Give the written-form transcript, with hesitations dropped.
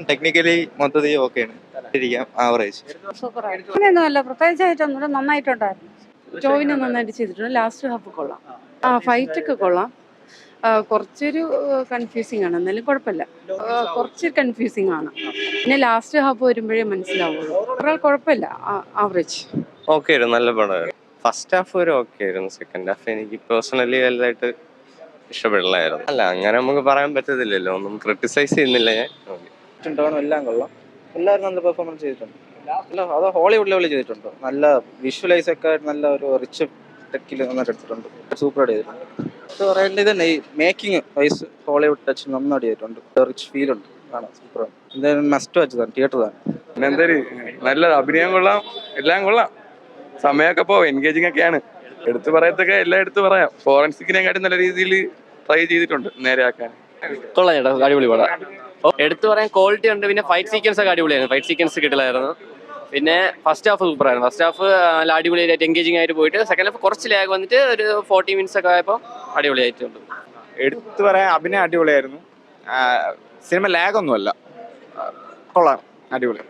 Technically മൊത്തത്തിൽ ഓക്കെയാണ്, average. അങ്ങനെയൊന്നുമല്ല, പ്രത്യേകിച്ചായിട്ടൊന്നുമില്ല, നന്നായിട്ടുണ്ടായിരുന്നു. ടോവിന് നന്നായിട്ട് ചെയ്തിട്ടുണ്ട്. ലാസ്റ്റ് ഹാഫ് കൊള്ളാം. ഫൈറ്റ് ഒക്കെ കൊള്ളാം. കുറച്ചൊരു കൺഫ്യൂസിങ് ആണ്, എന്നാലും കുഴപ്പമില്ല. കുറച്ച് കൺഫ്യൂസിങ് ആണ്, പിന്നെ ലാസ്റ്റ് ഹാഫ് വരുമ്പോഴേ മനസ്സിലാവുള്ളൂ. ഒരാൾ കുഴപ്പമില്ല, ആവറേജ്. ഓക്കെ ആയിരുന്നു, നല്ല പടമായിരുന്നു. ഫസ്റ്റ് ഹാഫ് വരെ ഓക്കെ ആയിരുന്നു. സെക്കൻഡ് ഹാഫ് എനിക്ക് പേഴ്സണലി വലുതായിട്ട് ഇഷ്ടപ്പെടില്ലായിരുന്നു. അല്ല, അങ്ങനെ നമുക്ക് പറയാൻ പറ്റത്തില്ലല്ലോ, ഒന്നും ക്രിട്ടിസൈസ് ചെയ്യുന്നില്ല ഞാൻ. എല്ലാം കൊള്ളാം. എല്ലാവരും നല്ല പെർഫോമൻസ് ചെയ്തിട്ടുണ്ട്. അത് ഹോളിവുഡ് ലെവലിൽ ചെയ്തിട്ടുണ്ട്. നല്ല വിഷ്വലൈസ് ഒക്കെ നല്ല ഒരു റിച്ച് ടെക്കിൽ നന്നായിട്ട് എടുത്തിട്ടുണ്ട്. സൂപ്പറായിട്ട് ചെയ്തിട്ടുണ്ട്. അത് പറയേണ്ടത് തന്നെ ഈ മേക്കിംഗ് വൈസ് ഹോളിവുഡ് ടച്ച് നന്നായിട്ട് ചെയ്തിട്ടുണ്ട്. റിച്ച് ഫീൽ ഉണ്ട്, കാണാൻ സൂപ്പറാണ്. എന്തായാലും മസ്റ്റ് വാച്ച് തിയേറ്റർ തന്നെ. പിന്നെ എന്തായാലും നല്ല അഭിനയം കൊള്ളാം, എല്ലാം കൊള്ളാം. സമയമൊക്കെ പോവും, എൻഗേജിങ് ഒക്കെയാണ്. എടുത്തു പറയത്തൊക്കെ എല്ലാം എടുത്തു പറയാം. ഫോറൻസിക്കിനെക്കാട്ടി നല്ല രീതിയിൽ ട്രൈ ചെയ്തിട്ടുണ്ട് നേരെയാക്കാൻ. കൊള്ളാം ചേട്ടാ, അടിപൊളി പടം. എടുത്തു പറയാൻ ക്വാളിറ്റി ഉണ്ട്. പിന്നെ ഫൈറ്റ് സീക്വൻസ് ഒക്കെ അടിപൊളിയായിരുന്നു. ഫൈറ്റ് സീക്വൻസ് കിട്ടില്ലായിരുന്നു. പിന്നെ ഫസ്റ്റ് ഹാഫ് സൂപ്പറായിരുന്നു. ഫസ്റ്റ് ഹാഫ് നല്ല അടിപൊളിയായിട്ട് എൻഗേജിങ് ആയിട്ട് പോയിട്ട് സെക്കൻഡ് ഹാഫ് കുറച്ച് ലാഗ് വന്നിട്ട് ഒരു 40 മിനിറ്റ്സ് ഒക്കെ ആയപ്പോൾ അടിപൊളിയായിട്ടുണ്ട്. എടുത്തു പറയാൻ അഭിനയം അടിപൊളിയായിരുന്നു. സിനിമ ലാഗ് ഒന്നുമല്ല, കൊള്ളാം, അടിപൊളി.